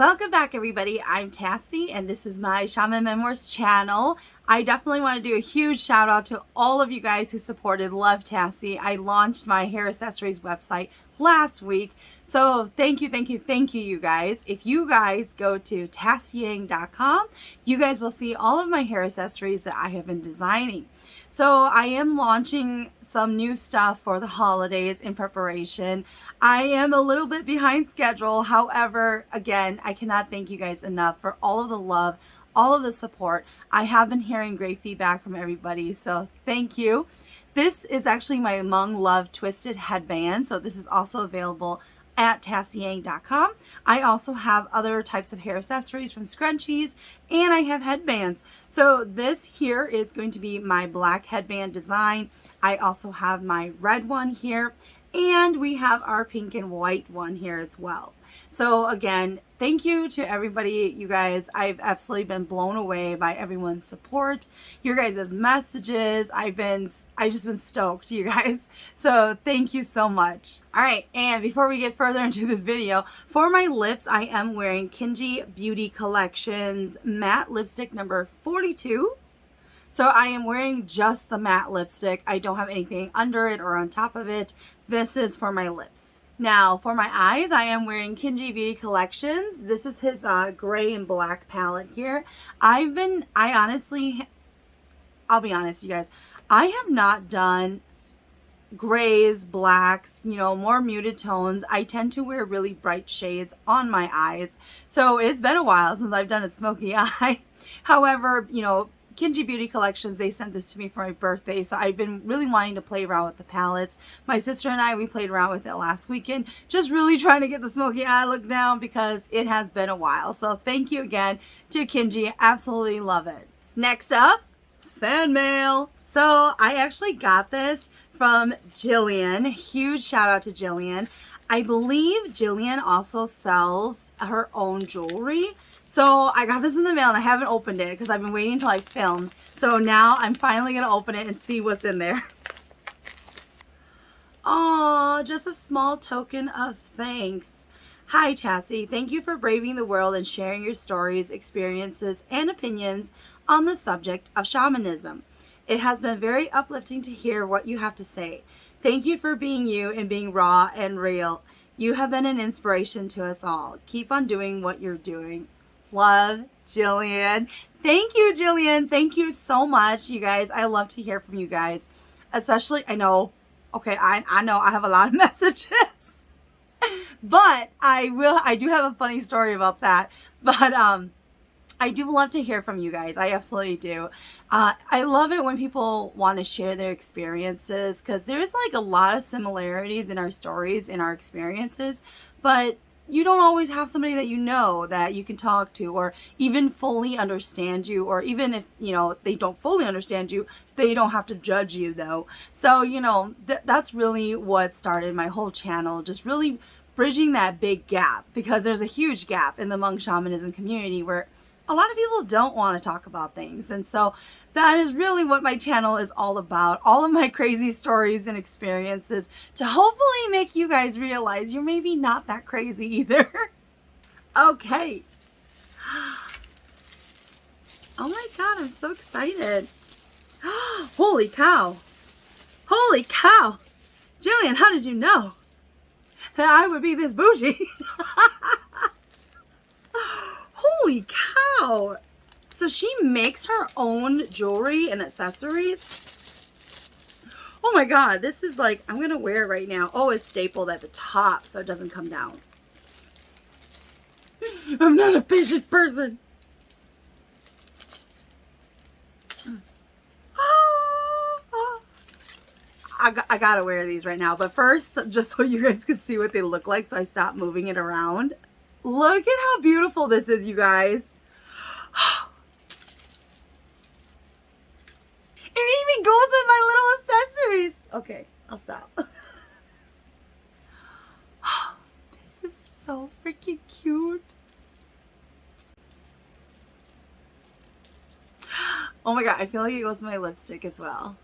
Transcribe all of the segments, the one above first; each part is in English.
Welcome back, everybody. I'm Tassie, and this is my Shaman Memoirs channel. I definitely want to do a huge shout out to all of you guys who supported Love Tassie. I launched my hair accessories website last week. So thank you, you guys. If you guys go to tassieyang.com, you guys will see all of my hair accessories that I have been designing. So I am launching some new stuff for the holidays in preparation. I am a little bit behind schedule. However, again, I cannot thank you guys enough for all of the love, all of the support. I have been hearing great feedback from everybody, so thank you. This is actually my Hmong Love Twisted Headband, so this is also available at tassieyang.com. I also have other types of hair accessories from scrunchies, and I have headbands. So this here is going to be my black headband design. I also have my red one here, and we have our pink and white one here as well. So again, thank you to everybody, you guys. I've absolutely been blown away by everyone's support, your guys' messages. I've just been stoked, you guys. So thank you so much. All right, and before we get further into this video, for my lips, I am wearing Kynjii Beauty Collections matte lipstick number 42. So I am wearing just the matte lipstick. I don't have anything under it or on top of it. This is for my lips. Now for my eyes, I am wearing Kynjii Beauty Collections. This is his gray and black palette here. I'll be honest, you guys, I have not done grays, blacks, more muted tones. I tend to wear really bright shades on my eyes. So it's been a while since I've done a smoky eye. However, Kynjii Beauty Collections, they sent this to me for my birthday, so I've been really wanting to play around with the palettes. My sister and I, we played around with it last weekend, just really trying to get the smoky eye look down because it has been a while. So thank you again to Kynjii. Absolutely love it. Next up, fan mail. So I actually got this from Jillian. Huge shout out to Jillian. I believe Jillian also sells her own jewelry. So I got this in the mail and I haven't opened it because I've been waiting until I filmed. So now I'm finally going to open it and see what's in there. Oh, just a small token of thanks. Hi, Tassie. Thank you for braving the world and sharing your stories, experiences, and opinions on the subject of shamanism. It has been very uplifting to hear what you have to say. Thank you for being you and being raw and real. You have been an inspiration to us all. Keep on doing what you're doing. Love, Jillian. Thank you, Jillian. Thank you so much, you guys. I love to hear from you guys. Especially, I know I have a lot of messages. But I do have a funny story about that. But I do love to hear from you guys. I absolutely do. I love it when people want to share their experiences because there's like a lot of similarities in our stories, in our experiences, but you don't always have somebody that that you can talk to or even fully understand you, or even if, they don't fully understand you, they don't have to judge you though. So, that's really what started my whole channel, just really bridging that big gap, because there's a huge gap in the Hmong shamanism community where a lot of people don't want to talk about things. And so that is really what my channel is all about. All of my crazy stories and experiences to hopefully make you guys realize you're maybe not that crazy either. Okay. Oh my God, I'm so excited. Holy cow. Holy cow. Jillian, how did you know that I would be this bougie? Holy cow. So she makes her own jewelry and accessories. Oh my God, this is like, I'm going to wear it right now. Oh, it's stapled at the top so it doesn't come down. I'm not a patient person. I gotta wear these right now. But first, just so you guys can see what they look like, so I stop moving it around. Look at how beautiful this is, you guys. It even goes with my little accessories. Okay, I'll stop. This is so freaking cute. Oh my God, I feel like it goes with my lipstick as well.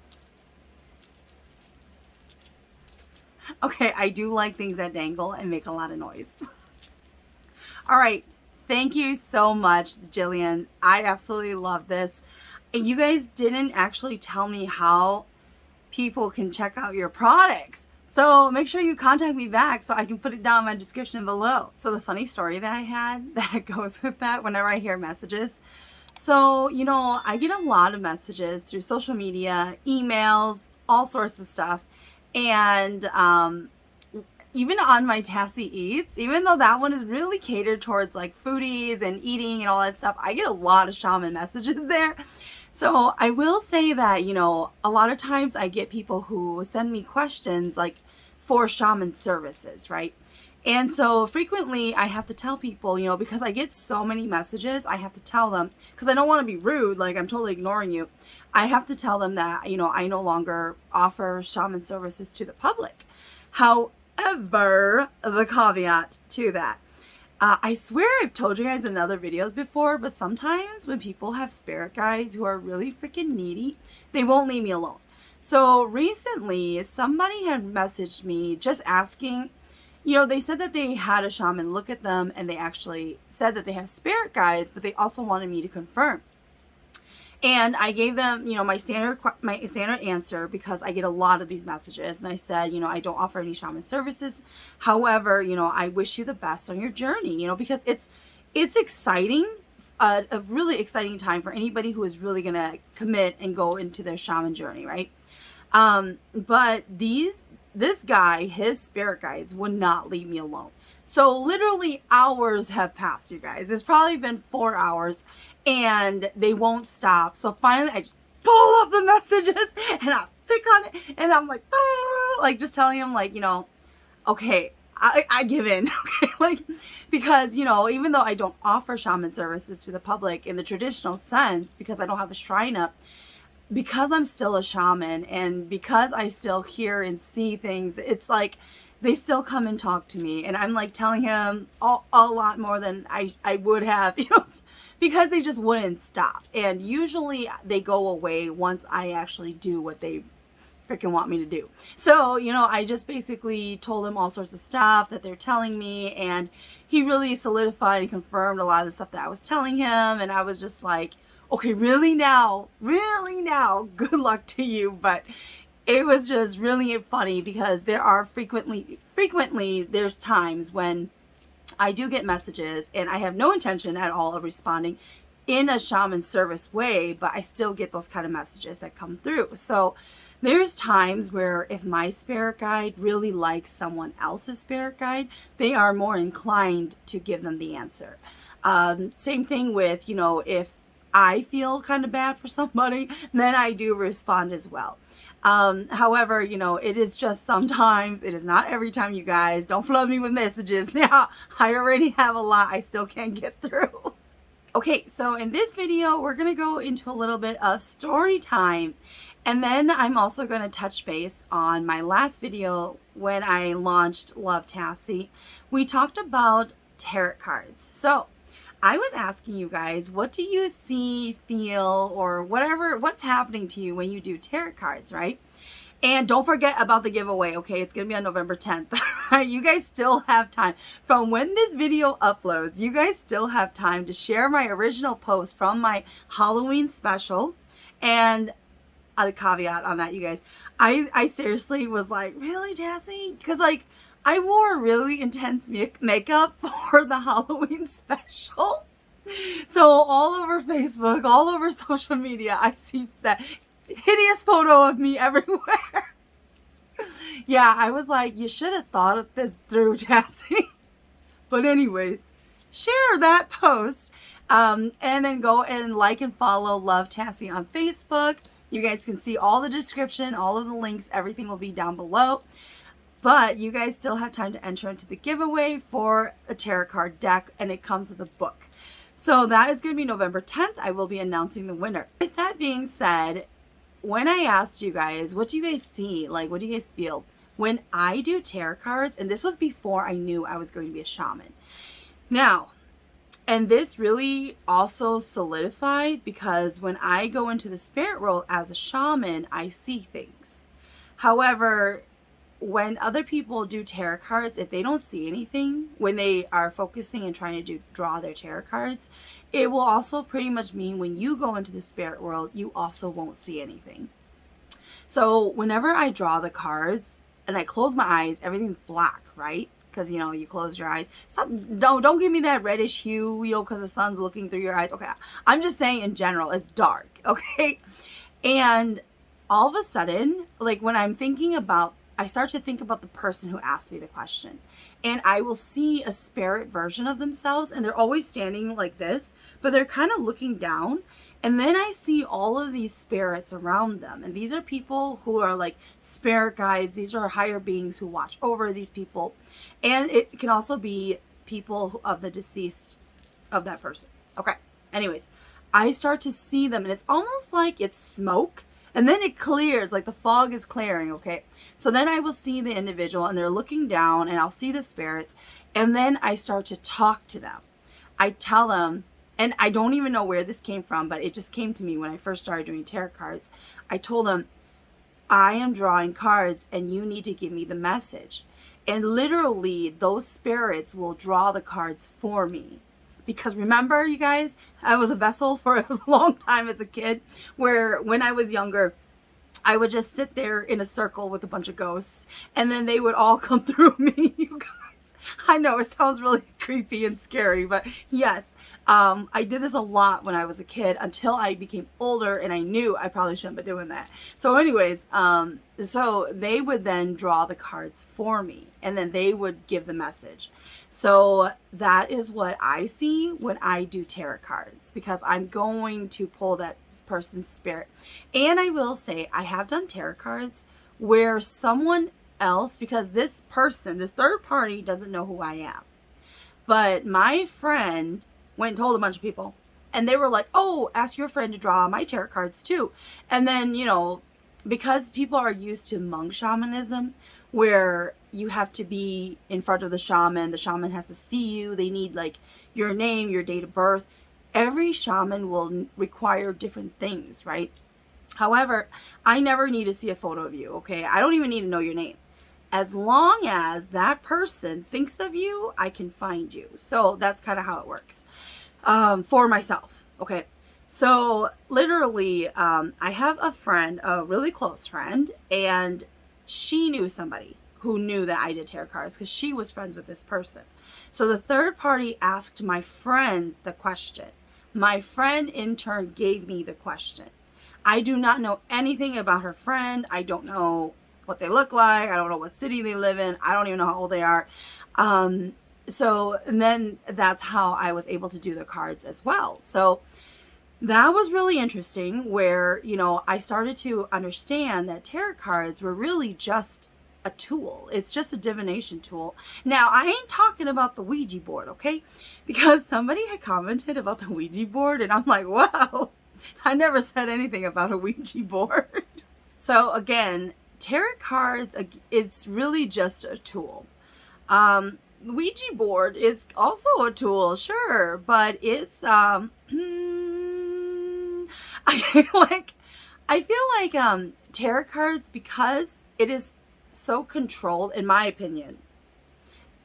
Okay, I do like things that dangle and make a lot of noise. All right, Thank you so much, Jillian. I absolutely love this. And you guys didn't actually tell me how people can check out your products. So make sure you contact me back so I can put it down in my description below. So the funny story that I had that goes with that whenever I hear messages. So, you know, I get a lot of messages through social media, emails, all sorts of stuff. And even on my Tassie Eats, even though that one is really catered towards like foodies and eating and all that stuff, I get a lot of shaman messages there. So I will say that, you know, a lot of times I get people who send me questions like for shaman services, right? And so frequently I have to tell people, you know, because I get so many messages, I have to tell them, because I don't want to be rude, like I'm totally ignoring you. I have to tell them that, you know, I no longer offer shaman services to the public. However, the caveat to that, I swear I've told you guys in other videos before, but sometimes when people have spirit guides who are really freaking needy, they won't leave me alone. So recently, somebody had messaged me just asking, you know, they said that they had a shaman look at them and they actually said that they have spirit guides, but they also wanted me to confirm. And I gave them, you know, my standard answer, because I get a lot of these messages. And I said, you know, I don't offer any shaman services. However, you know, I wish you the best on your journey, you know, because it's exciting, a really exciting time for anybody who is really going to commit and go into their shaman journey, right? But this guy, his spirit guides would not leave me alone. So literally hours have passed, you guys. It's probably been 4 hours. And they won't stop. So finally, I just pull up the messages and I click on it. And I'm like just telling him, like, you know, okay, I give in. Okay, like, because, you know, even though I don't offer shaman services to the public in the traditional sense, because I don't have a shrine up, because I'm still a shaman and because I still hear and see things, it's like they still come and talk to me. And I'm like telling him a lot more than I would have, you know, because they just wouldn't stop. And usually they go away once I actually do what they freaking want me to do. So, you know, I just basically told him all sorts of stuff that they're telling me, and he really solidified and confirmed a lot of the stuff that I was telling him. And I was just like, okay, really now, good luck to you. But it was just really funny because there are frequently there's times when I do get messages and I have no intention at all of responding in a shaman service way, but I still get those kind of messages that come through. So there's times where if my spirit guide really likes someone else's spirit guide, they are more inclined to give them the answer. Same thing with, you know, if I feel kind of bad for somebody, then I do respond as well. However, you know, it is just sometimes, it is not every time, you guys. Don't flood me with messages. Now, I already have a lot I still can't get through. Okay, so in this video, we're going to go into a little bit of story time. And then I'm also going to touch base on my last video when I launched Love Tassie. We talked about tarot cards. So I was asking you guys, what do you see, feel, or whatever, what's happening to you when you do tarot cards, right? And don't forget about the giveaway, okay? It's going to be on November 10th. You guys still have time. From when this video uploads, you guys still have time to share my original post from my Halloween special. And a caveat on that, you guys, I seriously was like, really, Tassie? Because, like, I wore really intense makeup for the Halloween special. So all over Facebook, all over social media, I see that hideous photo of me everywhere. Yeah, I was like, you should have thought of this through, Tassie. But anyways, share that post. And then go and like and follow Love Tassie on Facebook. You guys can see all the description, all of the links, everything will be down below. But you guys still have time to enter into the giveaway for a tarot card deck, and it comes with a book. So that is going to be November 10th. I will be announcing the winner. With that being said, when I asked you guys, what do you guys see? Like, what do you guys feel? When I do tarot cards, and this was before I knew I was going to be a shaman. Now, and this really also solidified because when I go into the spirit world as a shaman, I see things. However, when other people do tarot cards, if they don't see anything when they are focusing and trying to draw their tarot cards, it will also pretty much mean when you go into the spirit world, you also won't see anything. So whenever I draw the cards and I close my eyes, everything's black, right? Because, you know, you close your eyes. Don't give me that reddish hue, you know, because the sun's looking through your eyes. Okay, I'm just saying in general, it's dark, okay? And all of a sudden, like when I'm thinking about, I start to think about the person who asked me the question. And I will see a spirit version of themselves, and they're always standing like this, but they're kind of looking down. And then I see all of these spirits around them. And these are people who are like spirit guides. These are higher beings who watch over these people. And it can also be people of the deceased of that person. Okay. Anyways, I start to see them, and it's almost like it's smoke. And then it clears, like the fog is clearing, okay? So then I will see the individual, and they're looking down, and I'll see the spirits. And then I start to talk to them. I tell them, and I don't even know where this came from, but it just came to me when I first started doing tarot cards. I told them, I am drawing cards, and you need to give me the message. And literally, those spirits will draw the cards for me. Because remember, you guys, I was a vessel for a long time as a kid, where when I was younger, I would just sit there in a circle with a bunch of ghosts, and then they would all come through me, you guys. I know it sounds really creepy and scary, but yes, I did this a lot when I was a kid until I became older, and I knew I probably shouldn't be doing that. So anyways, so they would then draw the cards for me, and then they would give the message. So that is what I see when I do tarot cards, because I'm going to pull that person's spirit. And I will say, I have done tarot cards where someone else, because this person, this third party, doesn't know who I am. But my friend went and told a bunch of people, and they were like, oh, ask your friend to draw my tarot cards too. And then, you know, because people are used to Hmong shamanism, where you have to be in front of the shaman has to see you, they need like your name, your date of birth. Every shaman will require different things, right? However, I never need to see a photo of you, okay? I don't even need to know your name. As long as that person thinks of you, I can find you. So that's kind of how it works for myself, okay? So literally, I have a friend, a really close friend, and she knew somebody who knew that I did tarot cards because she was friends with this person. So the third party asked my friends the question. My friend in turn gave me the question. I do not know anything about her friend. I don't know what they look like. I don't know what city they live in. I don't even know how old they are. So and then that's how I was able to do the cards as well. So that was really interesting, where, you know, I started to understand that tarot cards were really just a tool. It's just a divination tool. Now, I ain't talking about the Ouija board, okay? Because somebody had commented about the Ouija board, and I'm like, wow, I never said anything about a Ouija board. So again, tarot cards, it's really just a tool. Ouija board is also a tool, sure, but it's I feel like tarot cards, because it is so controlled, in my opinion,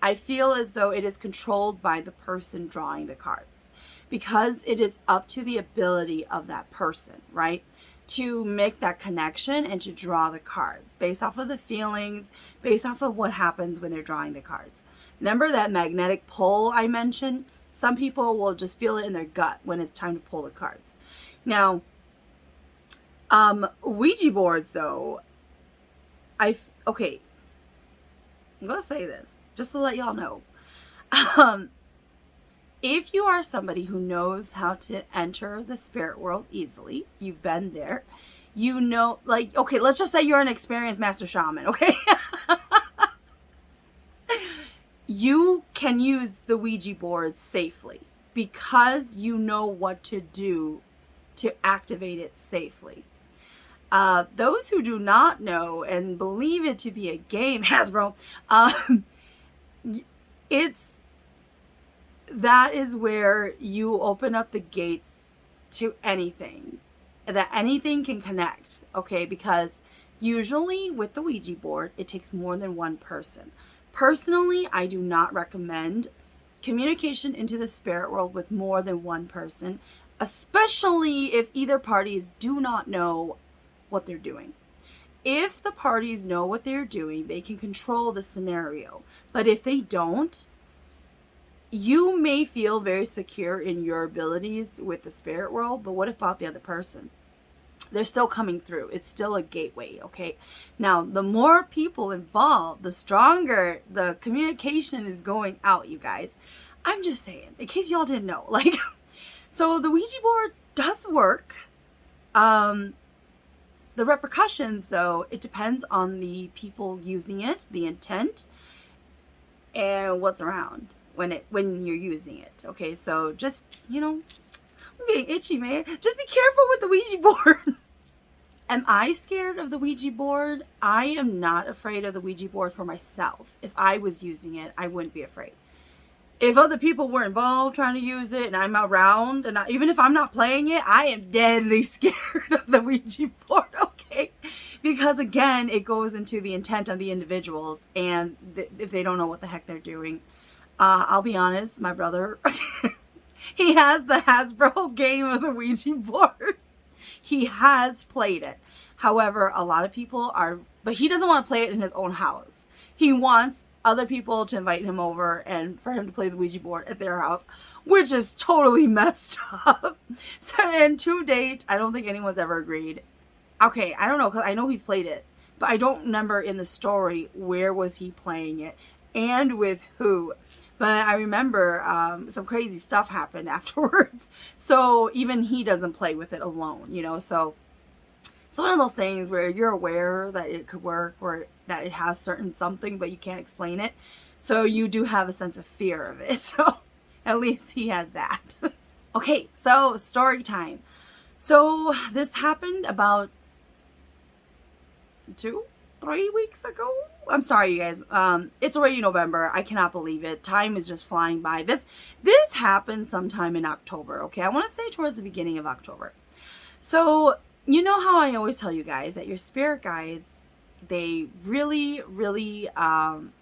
I feel as though it is controlled by the person drawing the cards, because it is up to the ability of that person, right, to make that connection and to draw the cards based off of the feelings, based off of what happens when they're drawing the cards. Remember that magnetic pull I mentioned? Some people will just feel it in their gut when it's time to pull the cards. Now, Ouija boards, though, okay, I'm gonna say this just to let y'all know. If you are somebody who knows how to enter the spirit world easily, you've been there, you know, like, okay, let's just say you're an experienced master shaman, okay? You can use the Ouija board safely because you know what to do to activate it safely. Those who do not know and believe it to be a game, Hasbro, that is where you open up the gates to anything, that anything can connect, okay? Because Usually with the Ouija board, it takes more than one person. Personally, I do not recommend communication into the spirit world with more than one person, especially if either parties do not know what they're doing. If the parties know what they're doing, they can control the scenario. But if they don't, you may feel very secure in your abilities with the spirit world, but what about the other person? They're still coming through. It's still a gateway, okay? Now, the more people involved, the stronger the communication is going out, you guys. I'm just saying, in case y'all didn't know. Like, so the Ouija board does work. The repercussions, though, it depends on the people using it, the intent, and what's around when you're using it. Okay, so just, you know, I'm getting itchy, man. Just be careful with the Ouija board. Am I scared of the Ouija board? I am not afraid of the Ouija board for myself. If I was using it, I wouldn't be afraid. If other people were involved trying to use it and I'm around, and even if I'm not playing it, I am deadly scared of the Ouija board, okay? Because again, it goes into the intent of the individuals, and if they don't know what the heck they're doing. I'll be honest, my brother, he has the Hasbro game of the Ouija board. He has played it. However, a lot of people but he doesn't want to play it in his own house. He wants other people to invite him over and for him to play the Ouija board at their house, which is totally messed up. So, and to date, I don't think anyone's ever agreed. Okay, I don't know, because I know he's played it, but I don't remember in the story where was he playing it and with who. But I remember some crazy stuff happened afterwards. So even he doesn't play with it alone, you know. So it's one of those things where you're aware that it could work, or that it has certain something, but you can't explain it. So you do have a sense of fear of it. So at least he has that. Okay, so story time. So this happened about 2-3 weeks ago. I'm sorry, you guys. It's already November. I cannot believe it. Time is just flying by. This happened sometime in October. Okay, I want to say towards the beginning of October. So you know how I always tell you guys that your spirit guides, they really, really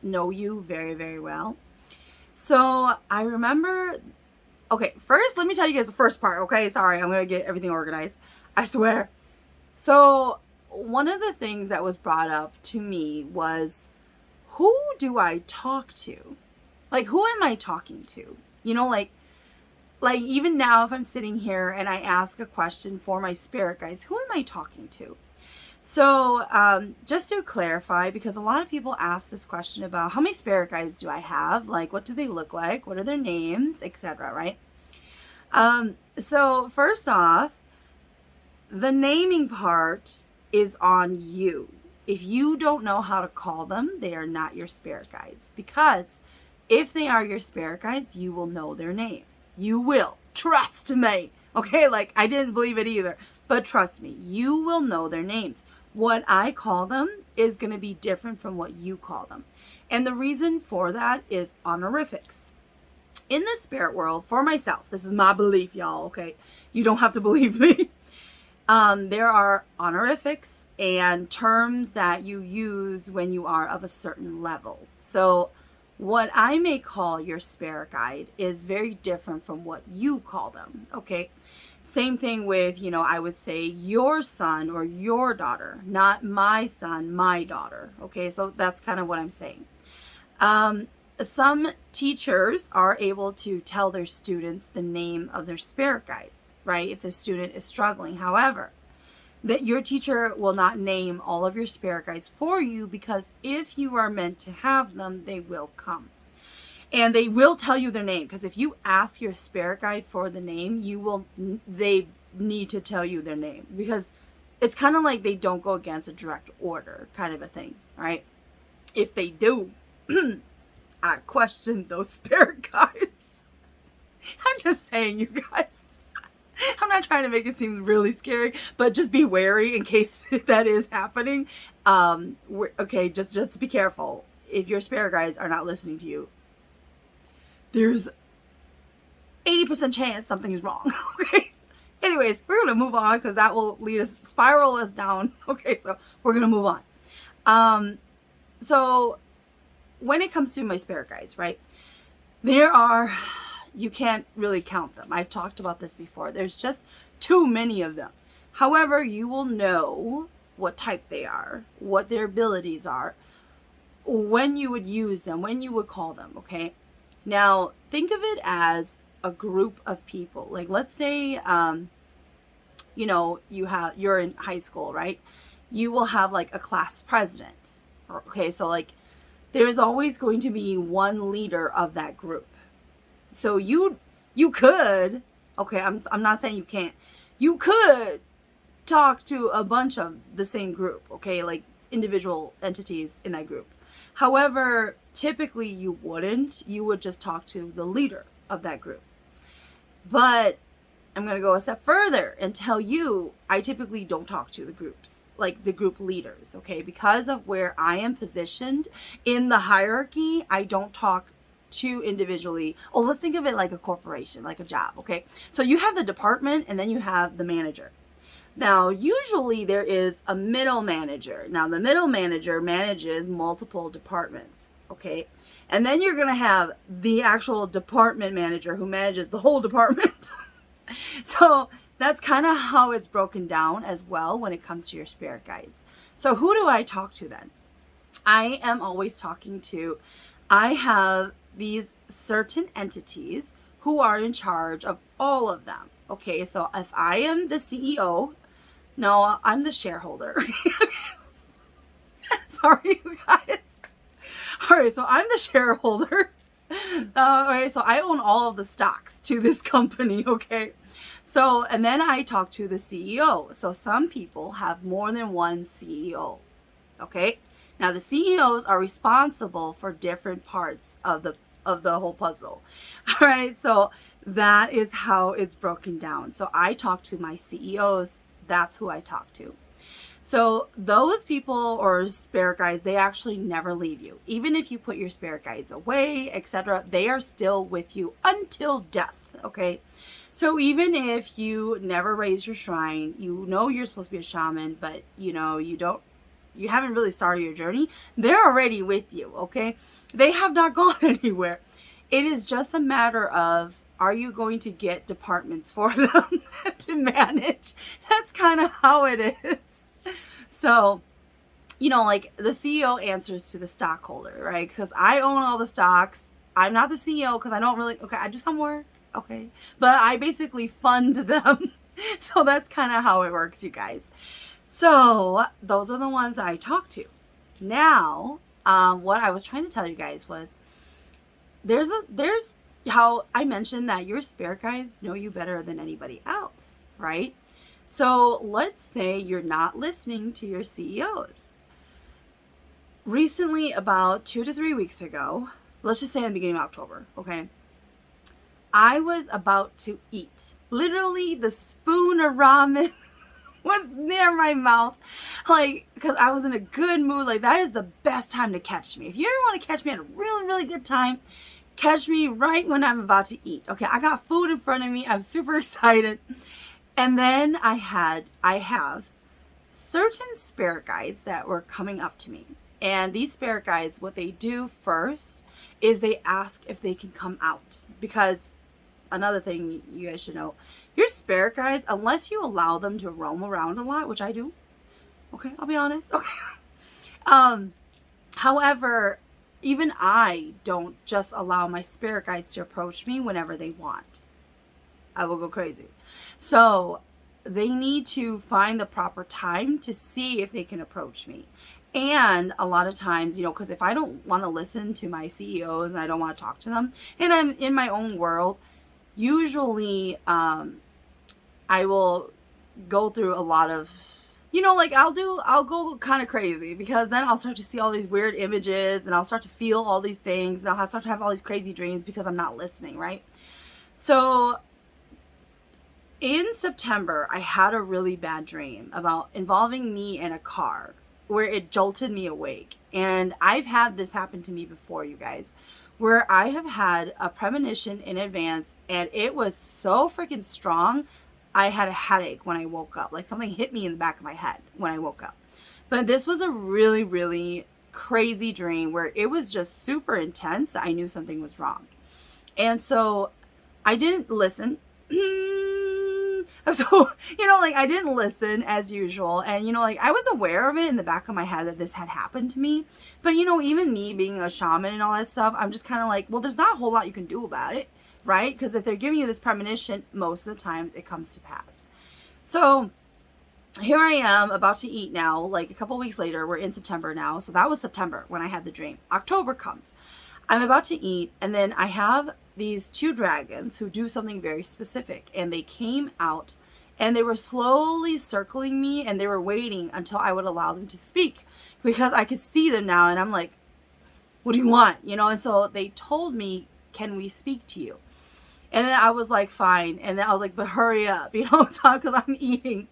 know you very, very well. So I remember. Okay, first let me tell you guys the first part. Okay, sorry, I'm gonna get everything organized. I swear. So one of the things that was brought up to me was, who do I talk to? Like, who am I talking to? You know, like even now, if I'm sitting here and I ask a question for my spirit guides, who am I talking to? So just to clarify, because a lot of people ask this question about how many spirit guides do I have? Like, what do they look like? What are their names, etc., right? So first off, the naming part is on you. If you don't know how to call them, they are not your spirit guides. Because if they are your spirit guides, you will know their name. You will. Trust me. Okay, like, I didn't believe it either. But trust me, you will know their names. What I call them is going to be different from what you call them. And the reason for that is honorifics. In the spirit world, for myself, this is my belief, y'all, okay? You don't have to believe me. There are honorifics and terms that you use when you are of a certain level. So what I may call your spirit guide is very different from what you call them, okay? Same thing with, you know, I would say your son or your daughter, not my son, my daughter, okay? So that's kind of what I'm saying. Some teachers are able to tell their students the name of their spirit guides, right? If the student is struggling. However, that your teacher will not name all of your spirit guides for you, because if you are meant to have them, they will come. And they will tell you their name, because if you ask your spirit guide for the name, they need to tell you their name, because it's kind of like they don't go against a direct order kind of a thing, right? If they do, I question those spirit guides. I'm just saying, you guys. I'm not trying to make it seem really scary, but just be wary in case that is happening. Okay, just be careful. If your spirit guides are not listening to you, there's 80% chance something is wrong. Okay, Anyways, we're going to move on because that will spiral us down. Okay, so we're going to move on. So when it comes to my spirit guides, right, you can't really count them. I've talked about this before. There's just too many of them. However, you will know what type they are, what their abilities are, when you would use them, when you would call them, okay? Now, think of it as a group of people. Like, let's say, you know, you're in high school, right? You will have like a class president. Okay, so like there's always going to be one leader of that group. So you could, okay, I'm not saying you can't. You could talk to a bunch of the same group, okay, like individual entities in that group. However, typically you wouldn't. You would just talk to the leader of that group. But I'm going to go a step further and tell you, I typically don't talk to the groups, like the group leaders, okay? Because of where I am positioned in the hierarchy, I don't talk to individually. Oh, let's think of it like a corporation, like a job, okay? So you have the department and then you have the manager. Now, usually there is a middle manager. Now, the middle manager manages multiple departments, okay? And then you're going to have the actual department manager who manages the whole department. So that's kind of how it's broken down as well when it comes to your spirit guides. So who do I talk to then? I am always talking to, I have these certain entities who are in charge of all of them. Okay, so if I am the CEO, no, I'm the shareholder. Sorry, you guys. All right, so I'm the shareholder. All right, so I own all of the stocks to this company, okay? So, and then I talk to the CEO. So some people have more than one CEO, okay? Now the CEOs are responsible for different parts of the whole puzzle. All right, so that is how it's broken down. So I talk to my CEOs. That's who I talk to. So those people or spirit guides, they actually never leave you. Even if you put your spirit guides away, etc., they are still with you until death, okay? So even if you never raise your shrine, you know you're supposed to be a shaman, but you know, you haven't really started your journey, they're already with you, okay? They have not gone anywhere. It is just a matter of, are you going to get departments for them to manage? That's kind of how it is. So, you know, like the CEO answers to the stockholder, right? Because I own all the stocks. I'm not the CEO because I don't really, okay, I do some work, okay? But I basically fund them. So that's kind of how it works, you guys. So those are the ones I talk to. Now, what I was trying to tell you guys was there's how I mentioned that your spirit guides know you better than anybody else, right? So let's say you're not listening to your CEOs. Recently, about 2 to 3 weeks ago, let's just say in the beginning of October, okay? I was about to eat. Literally, the spoon of ramen was near my mouth. Like, because I was in a good mood. Like, that is the best time to catch me. If you ever want to catch me at a really, really good time, catch me right when I'm about to eat. Okay, I got food in front of me. I'm super excited. And then I have certain spirit guides that were coming up to me. And these spirit guides, what they do first is they ask if they can come out. Because another thing you guys should know, your spirit guides, unless you allow them to roam around a lot, which I do. Okay, I'll be honest. Okay. However, even I don't just allow my spirit guides to approach me whenever they want. I will go crazy. So they need to find the proper time to see if they can approach me. And a lot of times, you know, because if I don't want to listen to my CEOs and I don't want to talk to them, and I'm in my own world, usually I will go through a lot of, you know, like I'll go kind of crazy because then I'll start to see all these weird images and I'll start to feel all these things and I'll start to have all these crazy dreams because I'm not listening, right? So in September, I had a really bad dream about involving me in a car where it jolted me awake. And I've had this happen to me before, you guys, where I have had a premonition in advance and it was so freaking strong. I had a headache when I woke up. Like something hit me in the back of my head when I woke up. But this was a really, really crazy dream where it was just super intense that I knew something was wrong. And so I didn't listen. So, like I didn't listen as usual. And, like I was aware of it in the back of my head that this had happened to me. But, even me being a shaman and all that stuff, I'm just kind of like, well, there's not a whole lot you can do about it, right? Because if they're giving you this premonition, most of the time it comes to pass. So here I am about to eat now, like a couple weeks later. We're in September now. So that was September when I had the dream. October comes. I'm about to eat, and then I have these two dragons who do something very specific, and they came out and they were slowly circling me, and they were waiting until I would allow them to speak because I could see them now. And I'm like, what do you want? And so they told me, can we speak to you? And then I was like, fine. And then I was like, but hurry up, because I'm eating.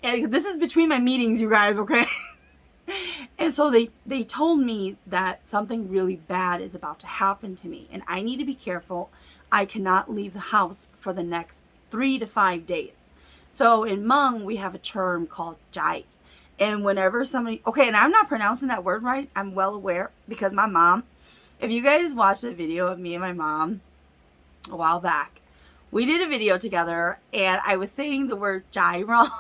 And this is between my meetings, you guys, okay? And so they told me that something really bad is about to happen to me, and I need to be careful. I cannot leave the house for the next 3 to 5 days. So in Hmong, we have a term called Kynjii. And whenever somebody, okay, and I'm not pronouncing that word right, I'm well aware, because my mom, if you guys watched a video of me and my mom a while back, we did a video together, and I was saying the word Kynjii wrong.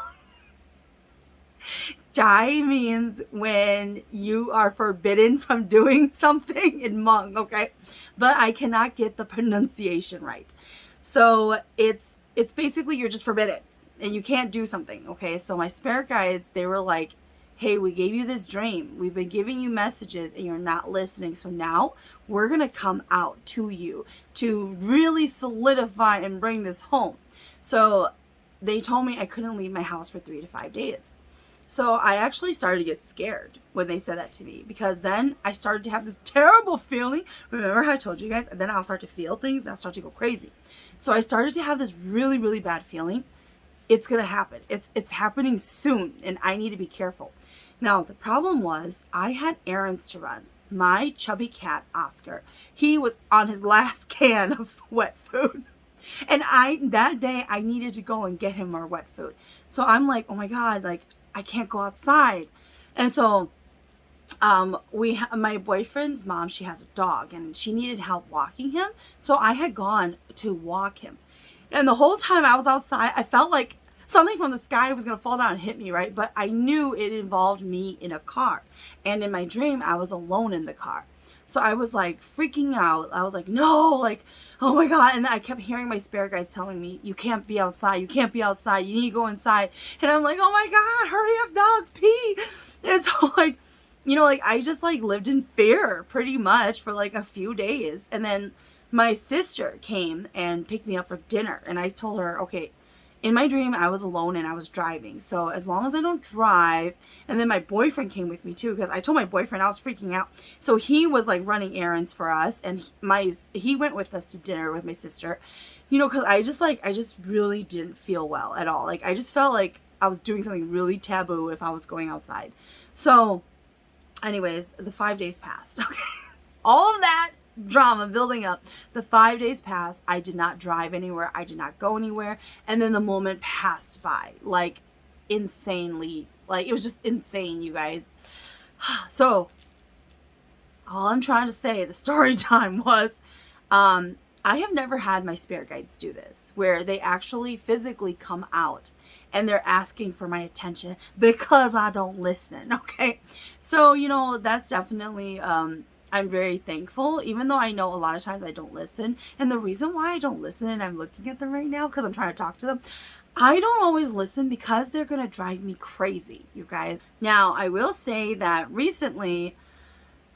Kynjii means when you are forbidden from doing something in Hmong, okay? But I cannot get the pronunciation right. So it's basically you're just forbidden and you can't do something, okay? So my spirit guides, they were like, hey, we gave you this dream. We've been giving you messages and you're not listening. So now we're going to come out to you to really solidify and bring this home. So they told me I couldn't leave my house for 3 to 5 days. So I actually started to get scared when they said that to me, because then I started to have this terrible feeling. Remember how I told you guys? And then I'll start to feel things and I'll start to go crazy. So I started to have this really, really bad feeling. It's going to happen. It's happening soon, and I need to be careful. Now, the problem was I had errands to run. My chubby cat, Oscar, he was on his last can of wet food. And that day I needed to go and get him more wet food. So I'm like, oh my God, like, I can't go outside. And so my boyfriend's mom, she has a dog, and she needed help walking him. So I had gone to walk him. And the whole time I was outside, I felt like something from the sky was going to fall down and hit me, right? But I knew it involved me in a car. And in my dream, I was alone in the car. So I was like freaking out. I was like, no, like, oh my God. And I kept hearing my spirit guides telling me, you can't be outside. You can't be outside. You need to go inside. And I'm like, oh my God, hurry up, dog, pee. And so like, like I just like lived in fear pretty much for like a few days. And then my sister came and picked me up for dinner. And I told her, okay, in my dream, I was alone and I was driving. So as long as I don't drive, and then my boyfriend came with me too, because I told my boyfriend I was freaking out. So he was like running errands for us, and he went with us to dinner with my sister, because I just really didn't feel well at all. Like I just felt like I was doing something really taboo if I was going outside. So anyways, the 5 days passed. Okay. All of that drama building up. The 5 days passed. I did not drive anywhere. I did not go anywhere. And then the moment passed by, like insanely, like it was just insane, you guys. So all I'm trying to say, the story time was, I have never had my spirit guides do this, where they actually physically come out and they're asking for my attention because I don't listen. Okay. So, that's definitely, I'm very thankful, even though I know a lot of times I don't listen. And the reason why I don't listen, and I'm looking at them right now because I'm trying to talk to them, I don't always listen because they're going to drive me crazy, you guys. Now, I will say that recently,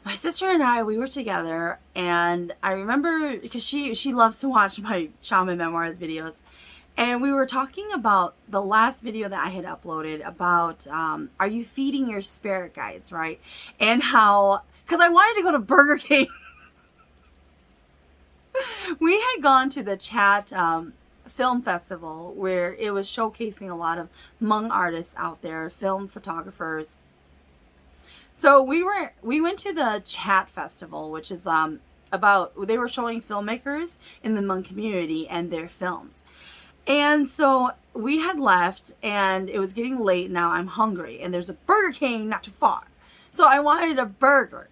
my sister and I, we were together, and I remember, because she loves to watch my Shaman Memoirs videos, and we were talking about the last video that I had uploaded about, are you feeding your spirit guides, right? And how, because I wanted to go to Burger King. We had gone to the Chat film festival, where it was showcasing a lot of Hmong artists out there, film photographers. So we went to the Chat festival, which is they were showing filmmakers in the Hmong community and their films. And so we had left and it was getting late. Now I'm hungry and there's a Burger King not too far. So I wanted a burger.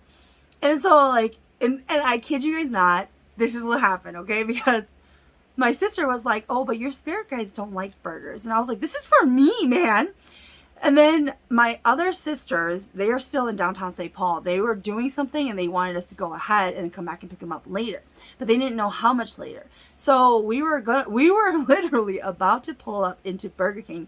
And so like, and I kid you guys not, this is what happened, okay? Because my sister was like, oh, but your spirit guides don't like burgers. And I was like, this is for me, man. And then my other sisters, they are still in downtown St. Paul. They were doing something and they wanted us to go ahead and come back and pick them up later. But they didn't know how much later. So we were literally about to pull up into Burger King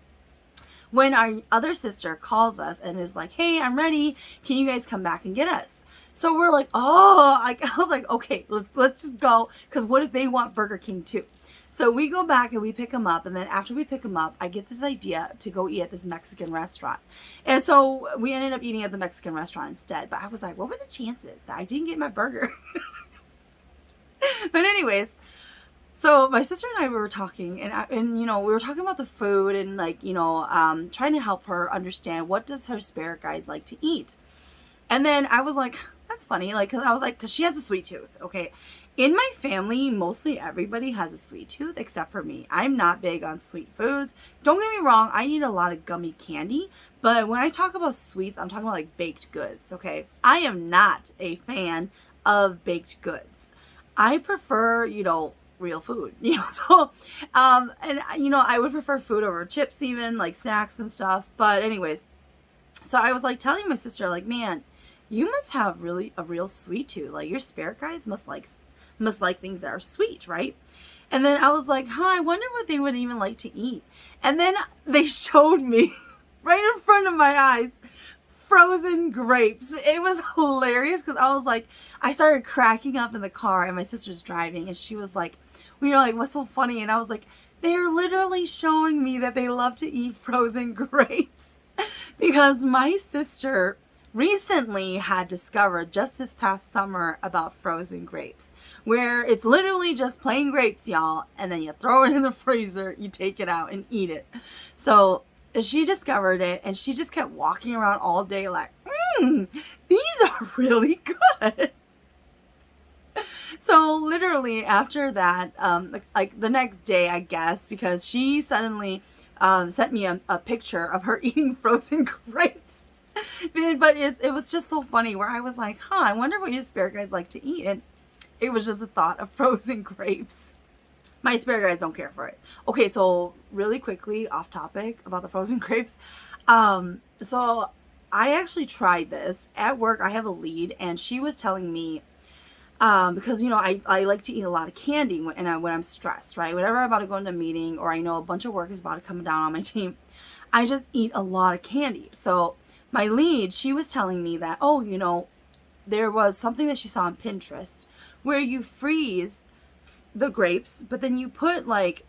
when our other sister calls us and is like, hey, I'm ready. Can you guys come back and get us? So we're like, oh, I was like, okay, let's just go. Because what if they want Burger King too? So we go back and we pick them up. And then after we pick them up, I get this idea to go eat at this Mexican restaurant. And so we ended up eating at the Mexican restaurant instead. But I was like, what were the chances that I didn't get my burger? But anyways, so my sister and I were talking and you know, we were talking about the food and like, you know, trying to help her understand what does her spirit guides like to eat. And then I was like, that's funny. Like, cause she has a sweet tooth. Okay. In my family, mostly everybody has a sweet tooth except for me. I'm not big on sweet foods. Don't get me wrong. I eat a lot of gummy candy, but when I talk about sweets, I'm talking about like baked goods. Okay. I am not a fan of baked goods. I prefer, you know, real food, you know, so, and you know, I would prefer food over chips, even like snacks and stuff. But anyways, so I was like telling my sister, like, man, you must have really a real sweet tooth. Like your spirit guides must like things that are sweet, right? And then I was like, I wonder what they would even like to eat. And then they showed me right in front of my eyes frozen grapes. It was hilarious because I was like, I started cracking up in the car and my sister's driving and she was like, you know, like, what's so funny? And I was like, they're literally showing me that they love to eat frozen grapes because my sister recently had discovered just this past summer about frozen grapes, where it's literally just plain grapes, y'all, and then you throw it in the freezer, you take it out and eat it. So she discovered it and she just kept walking around all day like, these are really good. So literally after that, like the next day, I guess, because she suddenly sent me a picture of her eating frozen grapes. But it was just so funny where I was like, I wonder what your spirit guides like to eat. And it was just a thought of frozen grapes. My spirit guides don't care for it. Okay, so really quickly off topic about the frozen grapes. So I actually tried this at work. I have a lead and she was telling me, because, you know, I like to eat a lot of candy when I'm stressed, right? Whenever I'm about to go into a meeting or I know a bunch of work is about to come down on my team, I just eat a lot of candy. So my lead, she was telling me that, oh, you know, there was something that she saw on Pinterest where you freeze the grapes, but then you put like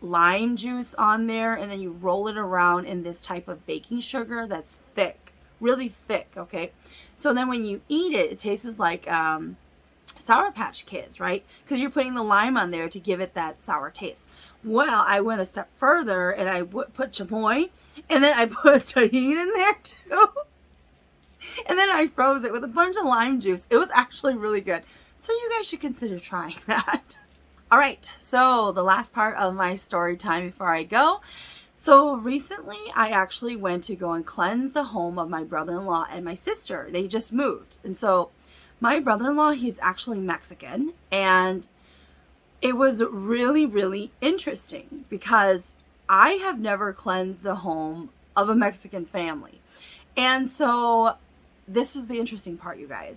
lime juice on there and then you roll it around in this type of baking sugar that's thick, really thick, okay? So then when you eat it, it tastes like Sour Patch Kids, right? Because you're putting the lime on there to give it that sour taste. Well, I went a step further and I put chamoy and then I put tahini in there too. And then I froze it with a bunch of lime juice. It was actually really good. So you guys should consider trying that. All right, so the last part of my story time before I go. So recently I actually went to go and cleanse the home of my brother-in-law and my sister. They just moved. And so my brother-in-law, he's actually Mexican. And it was really, really interesting because I have never cleansed the home of a Mexican family. And so this is the interesting part, you guys.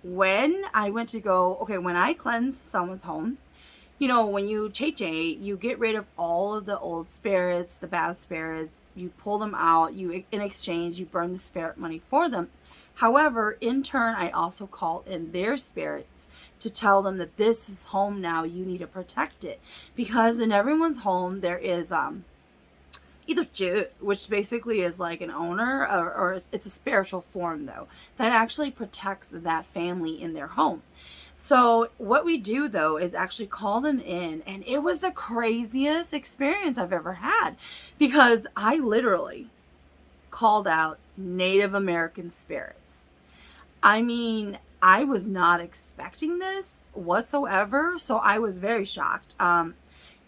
When I went to go, okay, when I cleanse someone's home, you know, when you cheche, you get rid of all of the old spirits, the bad spirits, you pull them out, in exchange, you burn the spirit money for them. However, in turn, I also call in their spirits to tell them that this is home now, you need to protect it. Because in everyone's home, there is either Ju, which basically is like an owner, or it's a spiritual form though, that actually protects that family in their home. So what we do though is actually call them in, and it was the craziest experience I've ever had because I literally called out Native American spirits. I mean, I was not expecting this whatsoever, so I was very shocked.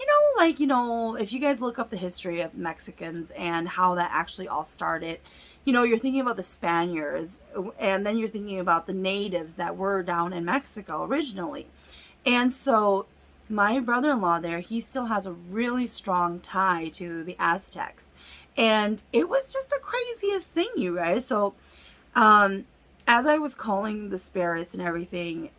if you guys look up the history of Mexicans and how that actually all started, you're thinking about the Spaniards, and then you're thinking about the natives that were down in Mexico originally. And so my brother-in-law there, he still has a really strong tie to the Aztecs. And it was just the craziest thing, you guys. So as I was calling the spirits and everything,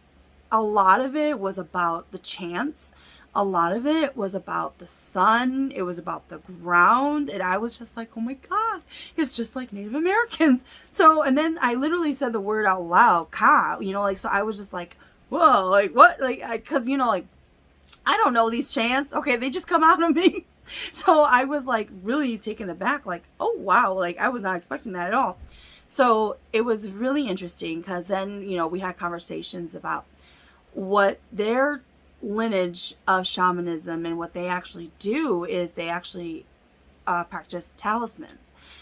a lot of it was about the chants. A lot of it was about the sun. It was about the ground. And I was just like, oh my God, it's just like Native Americans. So, and then I literally said the word out loud, ka, so I was just like, whoa, like what? Like, cause like, I don't know these chants. Okay. They just come out of me. So I was like really taken aback, like, oh wow. Like I was not expecting that at all. So it was really interesting because then, we had conversations about what their lineage of shamanism and what they actually do is they actually practice talismans.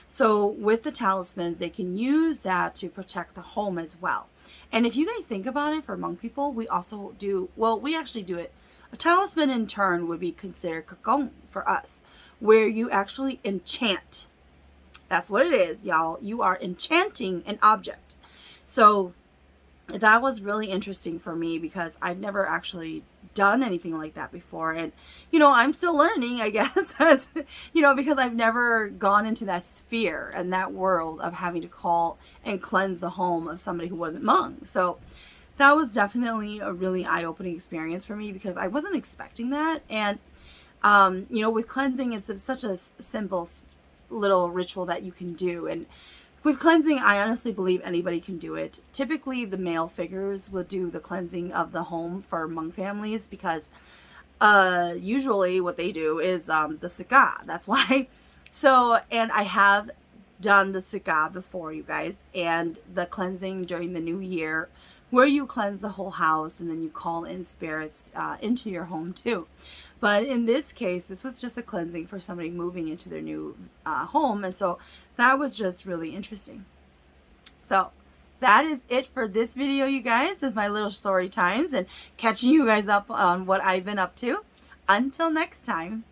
So with the talismans, they can use that to protect the home as well. And if you guys think about it, for Hmong people, we also do, we actually do it. A talisman in turn would be considered kakong for us, where you actually enchant. That's what it is, y'all. You are enchanting an object. So that was really interesting for me because I've never actually done anything like that before. And, I'm still learning, I guess, as, because I've never gone into that sphere and that world of having to call and cleanse the home of somebody who wasn't Hmong. So that was definitely a really eye-opening experience for me because I wasn't expecting that. And, with cleansing, it's such a simple little ritual that you can do. And with cleansing, I honestly believe anybody can do it. Typically, the male figures will do the cleansing of the home for Hmong families because usually what they do is the sika. That's why. So, and I have done the sika before, you guys, and the cleansing during the new year where you cleanse the whole house and then you call in spirits into your home too. But in this case, this was just a cleansing for somebody moving into their new home. And so that was just really interesting. So that is it for this video, you guys, with my little story times and catching you guys up on what I've been up to. Until next time.